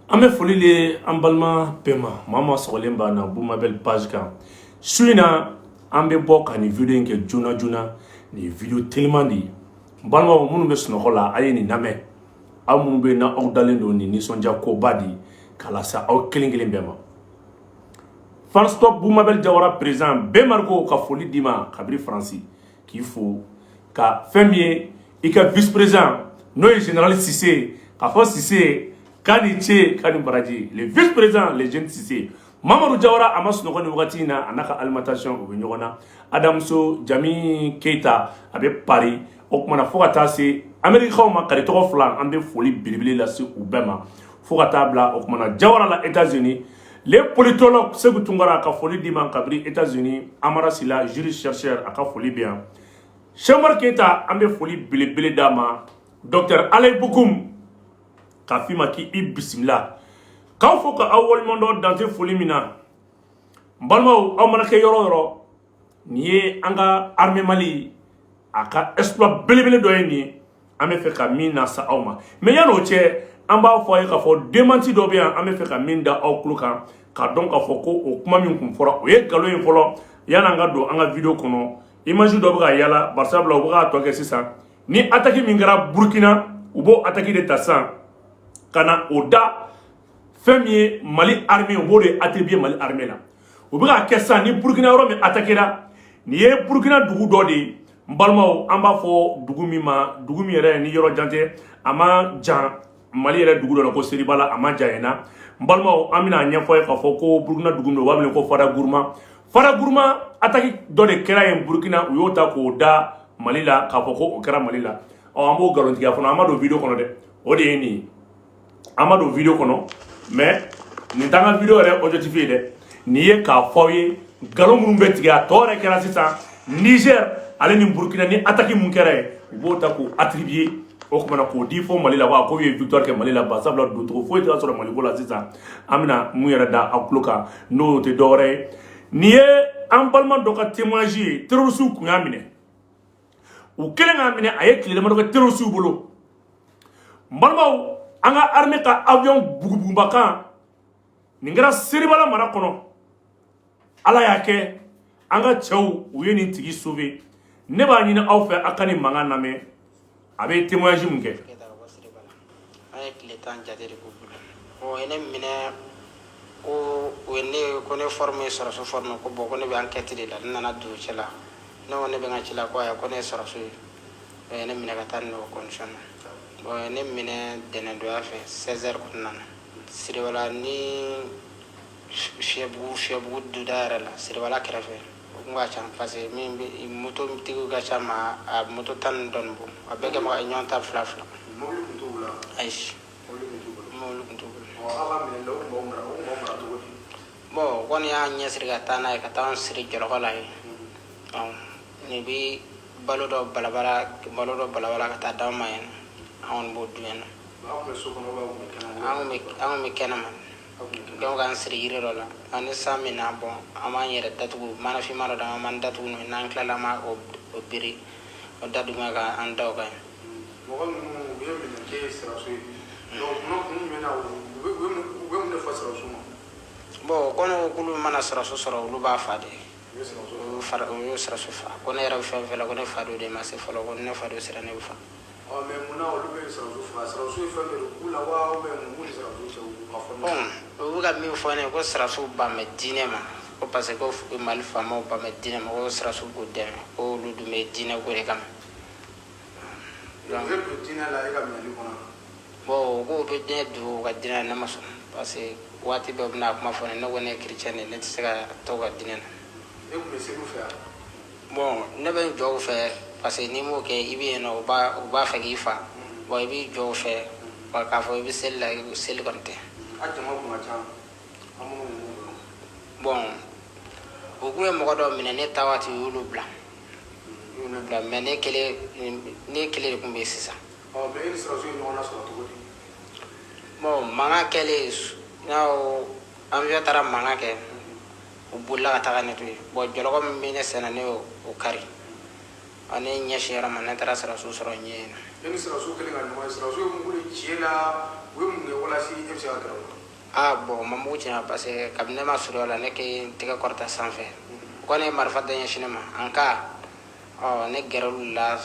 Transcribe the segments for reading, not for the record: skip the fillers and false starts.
Ame folile ambalma pema mama solemba na Boumabel page kan suina ambe boka ni video nke juna ni video tellement di balma munu be snokola aye ni name amunu be na ogdalendo ni nisonja ko badi kala sa aw kelingelen bema fan stop Boumabel Jawara président be margo ka foli dima kabri franci qu'il faut ka femie et ka vice président no général Cissé ka fo Cissé Kani Tché, Kani Baraji, le vice-président, les jeunes Cissé. Mamadou Jawara, Amas Nogoni Watina, Anaka Alimentation, Obinyona, Adamso, Jami Keita, avec Paris, Okmana Fogata, c'est Américain, Karito Flan, Ambe Foli, Bilibili, la Sou, Bema, Fogata, Bla, Okmana Jawara, la États-Unis, les politologues, Segutungara, Kafoli, Diman, Kabri, États-Unis, Amara Sila, juriste chercheur, Akafoli bien. Chamar Keita, Ambe Foli, Bilibili Dama, Docteur Alain Boukoum, Kafima ki i bismillah kaw fo ka awol mondo dante foli mina balma aw manake yoro ni ye anga armée Mali aka exploit belebele do ni ame fe ka mina sa awma mais yano che amba fo ay ka fo démenti do bien ame fe ka minda aw kluka ka donc ka fo ko o kuma min kum fora o ye galo en folo yana nga do anga video kono image do ba yala barsabla o ba to ke sisa ni attaque min gara Burkina ubo attaque de Tassan kana oda femme Mali armée o de attribuer Mali armée la o bi ka kessa ni Burkina ro mi attaquera ni ye Burkina dugu do de mbalmaw amba fo dugu mi yere ni yoro jante ama jan Mali yere dugu do la ko seribala ama jayena mbalmaw amina nya fo ka fo ko Burkina dugu do wable ko fara gourma attaque do de kera en Burkina o yota ko da Mali la ka fo ko o kera Mali la o ambo garanti ga fo amado video kono de o de ni Amado video kono mais ni tanga video re objectif de ni ye ka foye galon mun beti ga tore kera sita Niger ale ni Burkina ni attaque mun kere bo ta ko attribuer o ko ko di fo Mali la wa ko ye victoire ke Mali la ba sabla do to fo ta so Mali ko la sita amina mu yera da akloka no te dore ni ye ambalman do ka témoigner terrorisme ku ngamine o kelen ngamine aye kile ma do ka terrorisme bolo mbalmaw anga armée ka avion bugububakan ningara seribala mara kono ala yake anga chew uye ni tigi sauver ne ba nyina aw fe akani manga name abe témoignage munke ay kile tan jade ko o ene mine o wenne ko ne former sura so former ko boko ne be enquête de la nana do cela no ne be ngachila ko ya ko ne sura so ene mine ka tan no condition ne mine dene do afe 16h kunana siri wala ni shebu du dara la siri wala krefe ngwa chan parce min bi moto tigo ga chama a moto tan don bu abega ma nyon ta flafla mo lu kuntu bula aish mo lu kuntu bula o ala mine lo mo mra do bo kon ya nya siri ga tana ka tan siri jolo wala ni bi balodo balabala ka ta dama yen on bodu en ang me kenama gam gan siri yiro la an samina bon amanyere datu mana fi maro da man datu no nan kala ma o biri o dadu ma ga ando ga mo ko mu be me ke sira so no me na we me fa sira so bo kono kulu mana sira so soro lu ba fa de yo sira so fa kono era fa fa la kono fa do de ma se fa lo kono fa do sira ne fa o me muna o lu be sira so fa me kula wa o me mu sira so o ga mi fo ne ko sira so ba me dine ma ko parce que ko mal fama ba me dine ma ko sira so go de ko lu du me dine ko re kam donc le dine la e ga me li kona bo go be de du ga dine na ma so parce que wati be na kuma fo ne no ne chrétien ne se ga to ga dine e ko me se ko fa bon ne be jo fa parce que ni mo ke ibi no ba fa gi fa bo ibi jo fa ba ka fo ibi sel konte bon o ko mo do mine ne tawati yulu bla mais ne kele ko be sisa o be ni so no na so to bon manga kele na o am yo tara manga ke u bolila ka taga ne to yen bon jɔlɔkɔ min bɛ ne sɛnɛ ne y'o kari ne ɲɛsin yɔrɔ ma ne taara siraso sɔrɔ ɲɛ yen nɔ. ni siraso kelen ka ɲɔgɔn ye siraso ye mun wele tiɲɛ la u ye mun kɛ walasa e bɛ se ka gɛrɛ o la. bon ma mugu tiɲɛ parce que kabini ne ma surun o la ne kɛ tɛgɛ kɔrɔta sanfɛ u ko ne ye marifa da ɲɛsin ne ma an ka ne gɛrɛ olu la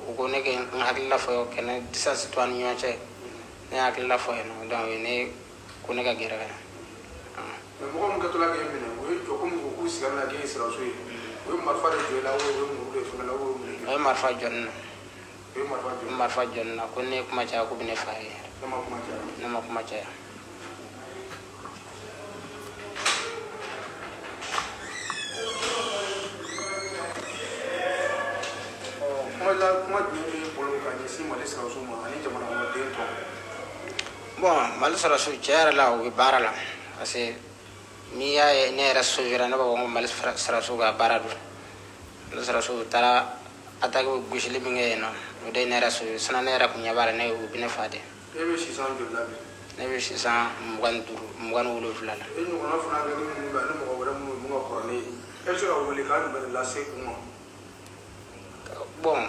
u ko ne kɛ n hakilila fɔ kɛnɛ distance to an ni ɲɔgɔn cɛ ne hakilila fɔ yen nɔ donc ne ko ne ka gɛrɛ ka na. mais mɔgɔ min kɛtɔla k'e minɛ o ye jɔ komi k'u sigi na k'e ye siraso ye o ye marifa de jɔ i la o ye muru de fɛngɛ la o ye mun ye. o ye marifa jɔ ne na. o ye marifa jɔ ne na ko ne ye kuma caya k'u bɛ ne fa ye. ne ma kuma caya. ne ma kuma caya. kuma jumɛn bɛ bolo ka ɲɛsin mali siraso ma ani jamana kɔnɔden tɔ. bon mali siraso cɛ yɛrɛ la u bɛ baara la parce que n'i y'a ye ne yɛrɛ sovera ne b'a fɔ ko mali siraso ka baara don mali siraso u taara attaque gosili min kɛ yen nɔ o de ye ne yɛrɛ sove sinon ne yɛrɛ kun ɲɛ b'a la ne u bɛ ne fa de. e bɛ sisan joli la bi. ne bɛ sisan 27 la. e ɲɔgɔnna fana bɛ ni minnu bɛ ani mɔgɔ wɛrɛ minnu mun ka kɔrɔ ne ye e bɛ se ka wele k'a jumɛn de lase u ma. bon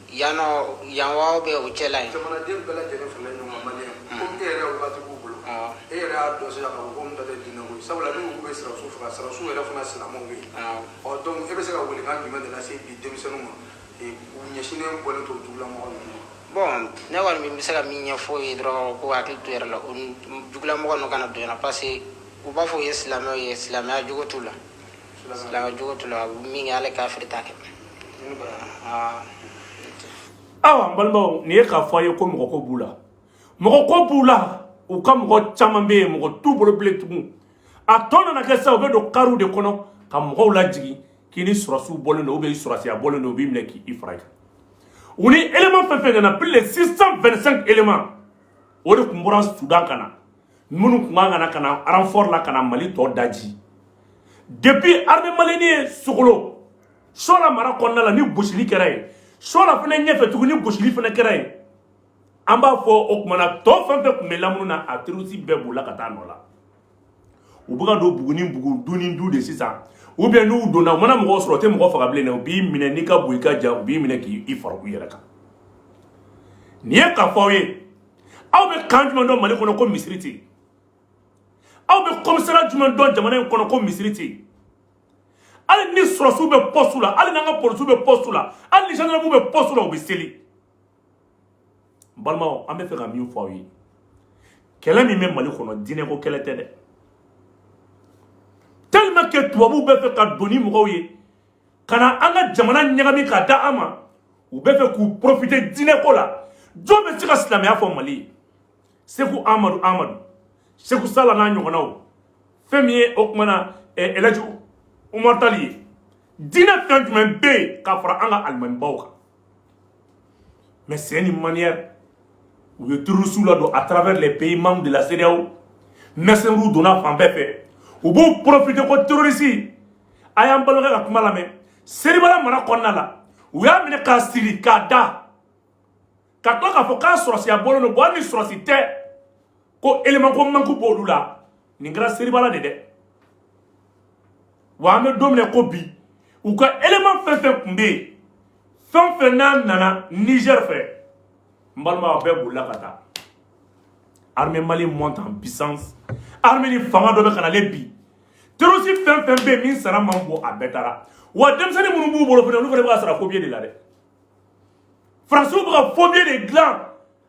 yan wa bɛ o cɛ la yen. jamanaden bɛɛ lajɛlen fana ye ɲɔgɔn maliyɛn komi e yɛrɛ waati b'u bolo e yɛrɛ y'a dɔn sisan k'a fɔ ko n ta tɛ diinɛ ko ye sabula n'u ko k'u bɛ siraso faga siraso yɛrɛ fana silamɛw bɛ yen donc e bɛ se ka welekan jumɛn de lase bi denmisɛnninw ma u ɲɛsinnen bɔlen to jugulamɔgɔ ninnu ma. bon ne kɔni bɛ se ka min ɲɛfɔ ye dɔrɔn ko hakili to yɛrɛ la o jugulamɔgɔ ninnu kana don yan parce que u b'a fɔ u ye silamɛw ye silamɛya jogo t'u la silamɛya jogo t'u la min kɛ ale kafiri t'a kɛ. awa n balimaw nin ye k'a fɔ a ye ko mɔgɔ ko b'u la mɔgɔ ko b'u la u ka mɔgɔ caman bɛ yen mɔgɔ t'u bolo bilen tugun a tɔ nana kɛ sisan u bɛ don kariw de kɔnɔ ka mɔgɔw lajigin k'i ni surasiw bɔlen don ou bien i surasiya bɔlen don u b'i minɛ k'i fara i kan u ni élément fɛn fɛn nana plus de 625 éléments o de tun bɔra Sudan ka na minnu tun kan ka na renfort la ka na Mali tɔ daji depuis armée malienne ye Sogolo Sola mara kɔnɔna la ni gosili kɛra yen Sola fana ɲɛfɛ tuguni ni gosili fana kɛra yen an b'a fɔ o tuma na tɔ fɛn fɛn tun bɛ lamunu na a terroriste bɛɛ bolila ka taa nɔ la u bɛ ka don Buguni bugu du ni du de sisan ou bien n'u donna u mana mɔgɔ sɔrɔ o tɛ mɔgɔ faga bilen dɛ u b'i minɛ n'i ka bon i ka ja u b'i minɛ k'i fara u yɛrɛ kan nin ye k'a fɔ aw ye aw bɛ kan jumɛn dɔn Mali kɔnɔ ko misiri tɛ yen aw bɛ commissariat jumɛn dɔn jamana in kɔnɔ ko misiri tɛ yen hali ni sɔrɔsiw bɛ poste la hali n'an ka polisiw bɛ poste la hali ni gendarmew bɛ poste la u bɛ seli n balimaw an bɛ fɛ ka min fɔ aw ye kɛlɛ min bɛ Mali kɔnɔ diinɛ ko kɛlɛ tɛ dɛ tellement que tubabuw bɛ fɛ ka don ni mɔgɔw ye ka na an ka jamana ɲagami k'a da an ma u bɛ fɛ k'u profiter diinɛ ko la jɔn bɛ se ka silamɛya fɔ Mali ye Seku Amadu Seku Sala n'a ɲɔgɔnnaw fɛn min ye o tuma na Elhaji Umar Tali ye diinɛ fɛn jumɛn bɛ yen ka fara an ka alimamibaw kan mais c'est une manière u ye terroristes ladon à travers les pays membres de la CEDEAO mercenaires donna fan bɛɛ fɛ u b'u profiter ko terroriste a y'an balimakɛ ka kuma lamɛn Seribala mara kɔnɔna la u y'a minɛ k'a siri k'a da ka tila k'a fɔ k'a sɔrɔsiya bɔlen don hali ni sɔrɔsi tɛ ko élément ko manque b'olu la nin kɛra Seribala de dɛ wa an bɛ don min na ko bi u ka élément fɛn fɛn tun bɛ yen fɛn fɛn n'a nana Niger fɛ n balima a bɛɛ bolila ka taa armée malienne monte en puissance armée ni fanga dɔ bɛ ka nalen bi terroriste fɛn fɛn bɛ yen min sara man bon a bɛɛ taara wa denmisɛnnin minnu b'u bolo fana olu fana bɛ ka sara faux billets de la dɛ Faransiw bɛ ka faux billets de dilan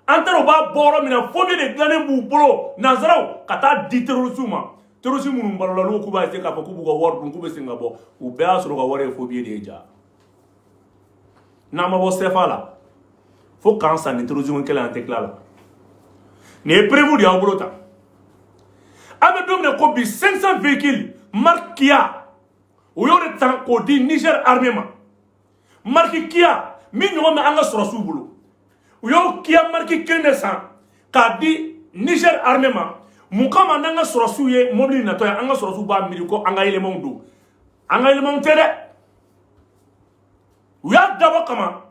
an taara u b'a bɔ yɔrɔ min na faux billets de dilannen b'u bolo nanzaraw ka taa di terroristes ma terroriste minnu balola n'u k'u b'a essayer k'a fɔ k'u b'u ka wari dun k'u bɛ segin ka bɔ u bɛɛ y'a sɔrɔ u ka wari ye faux billets de ye ja n'an ma bɔ CFA la fo k'an san ni terrorisme kɛlɛ an tɛ tila la nin ye prévu de y'aw bolo tan an bɛ don min na ko bi 500 véhicules marque Kia u y'o de ta k'o di Niger armée ma marque Kia min ɲɔgɔn bɛ an ka sɔrɔsiw bolo u y'o Kia marque kelen de san k'a di Niger armée ma mun kama n'an ka sɔrɔsiw ye mobili natɔ ye an ka sɔrɔsiw b'a miiri ko an ka éléments don an ka éléments tɛ dɛ u y'a dabɔ kama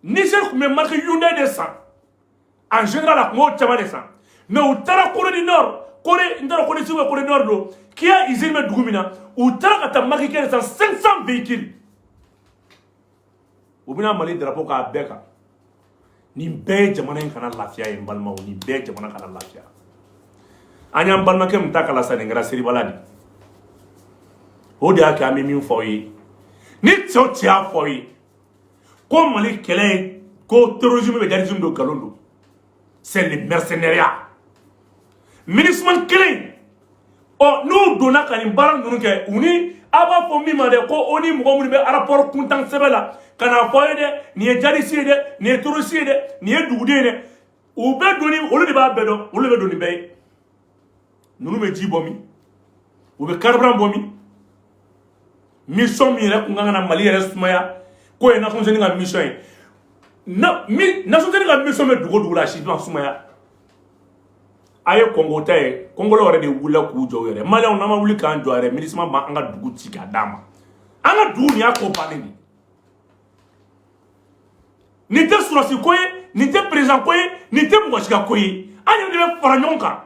Niger tun bɛ marque Hyundai de san en général a tun b'o caman de san mais u taara Corée du Nord Corée ndara Corée Sud Corée Nord do qui a usine me dugumina ou tara ka maki kene 500 véhicules ou bina Mali drapeau ka beka ni be jamana en kana lafiya en balma ni be jamana kana lafiya anyam balma ke mtaka la sanengra seri baladi o de aka mi min foyi ni tsotia foyi ko Mali kele ko terrorisme be terrorisme do galondo c'est le mercenariat ministre kele o no dona kan baran nunu ke uni aba fo mi made ko oni mo mo be rapport kuntan sebela kana foye de ni e jadi si de ni e toro si de ni e dugude de o be doni olu de ba bedo olu be doni be nunu me ji bomi o be carbran bomi mission mi re kunga na Mali re sumaya ko e na ko zeni ga mission na mi na so zeni ga mission me dugo la shi do sumaya aye Congo tay Congo lo re de wula ku jo yere Mali on na ma wuli kan jo re ministre ma anga dugu ti ga dama anga du ni akopane ni te surasi koye ni te président koye ni te mouachika koye anya ni be fara nyonka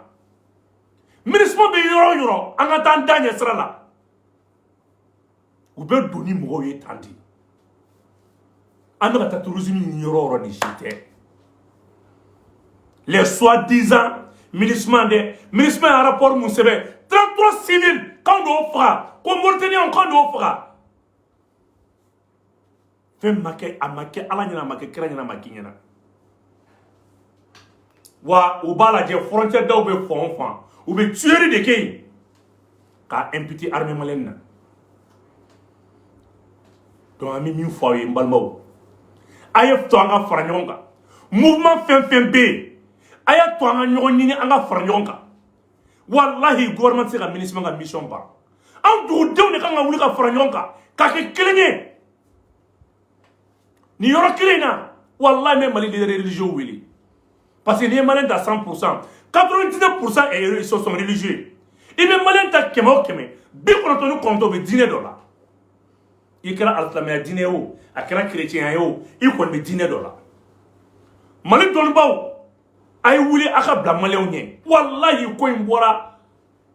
ministre be yoro anga tan danye srala ou be doni mo ye tandi anga ta tourisme ni yoro ni chité les soi-disant ministre en rapport mon sebe 33 civils quand on fera comme Mauritanie quand on fera fem make amake ala nyina make kira nyina make nyina wa ubala je frontière daw be fon ou be tuer de kay ka imputer armée malienne donc ami min foye mbalmaw ayef to anga faranyonga mouvement fem be aya to anga nyoni anga faranyonga wallahi gouvernement se ka ministre nga mission ba am du dew ne kanga wuli ka faranyonga ka ke kelenye ni yoro kilena wallahi même Mali leader religieux wili parce que les Maliens à 100% 99% sont religieux et même Maliens ta kemo bi kono to konto be dîner dollar ikra al-islamia dîner o akra chrétien yo ikon be dîner dollar Mali don baw ay wuli aka bla Maliens nye wallahi ko imbora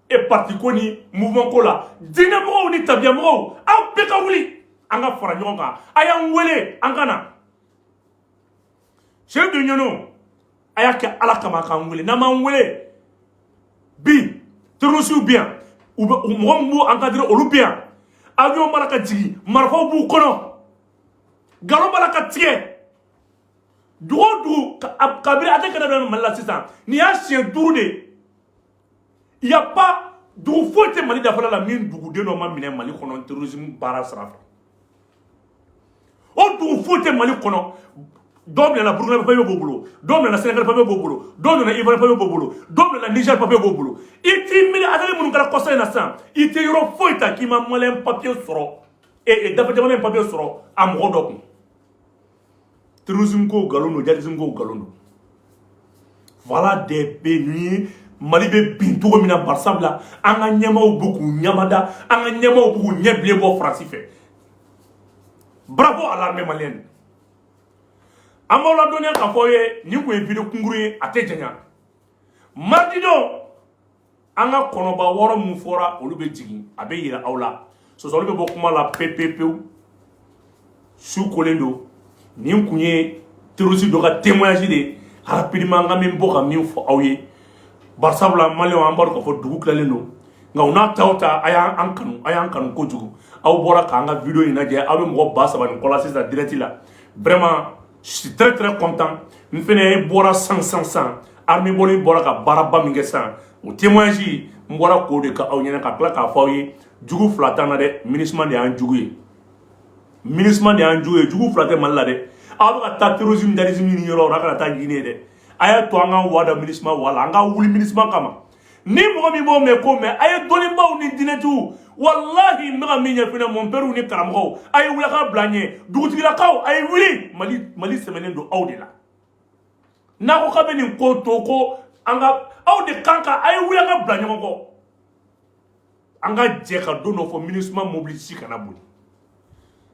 e parti ko ni mouvement ko la dîner mo ni tabia mo a be ka wuli anga fara nyonga aya ngwele angana chef de nyono aya ke ala kama ka ngwele na ma ngwele bi terusu bien ou mo encadrer olu bien avion baraka jigi marfo bu kono galo baraka tie du kabiri ate kana dans Mali assistant ni a chien tourné il y a pas du faut Mali da fala la mine dugu de no ma mine Mali kono terrorisme bara srafa o du faut Mali kono dom la Burkina Faso bobolo dom la Sénégal Faso bobolo dom la Ivoire Faso bobolo dom la Niger Faso bobolo iti mili adale mun kala kosa na san iti yoro foita ki ma Malien papier soro et dafa jamana papier soro am rodok terrorisme ko galono jadisme ko galono voilà des bénis Mali be binto mina barsabla anga nyama obuku nyamada anga nyama obuku nyeble bo France fait bravo à l'armée malienne amola donné ka foye ni ko vidéo kunguru ate janya mardi do anga konoba woro mu fora olu be jigi abe yira awla so so be bokuma la ppp sou kolendo ni kunye terrorisme do ka témoignage de rapidement ngam mboka mi fo awye barsabla Maliens ambar ko fo dugu klaleno nga una tawta aya ankanu ko jugu aw bora ka nga vidéo ina je aw mo basa ban ko la c'est direct là vraiment je suis très content m'fene bora 100 armée boli bora ka baraba mingesa o témoignage mbora ko de ka aw nyana ka kla ka fawyi jugu flatana de ministre de anjugu jugu flate malla de aw ka ta terrorisme darisme ni yoro raka ta guiné de aya to anga wada ministre wala anga wuli ministre kama ni mo mi bo me ko me aya doni baw ni dinetu wallahi mega minya fina mon père ni karamgo ay wula ka blanye dugutigi la kaw ay wuli mali semaine do awdila na ko ka beni ko to ko anga awde kanka ay wula ka blanye ko anga je ka dono fo ministre mobilisi kana buli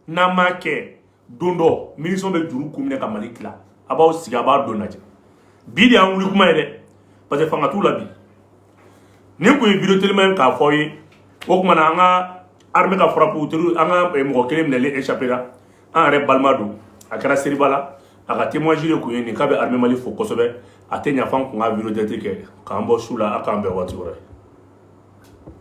na make dondo ministre be juru kumine ka mali kila abaw siga ba donaje bidi an wuli kuma yede parce que fanga tout la bi ni ko video tellement ka foyi o kuma na nga armée ka frappe autour anga mo ko kele minele échapper la en re balmado akara seribala aka témoigner ko ni ka be armée mali fo kosobe atenya fan ko nga video de trike ka ambo sula aka ambe wati wora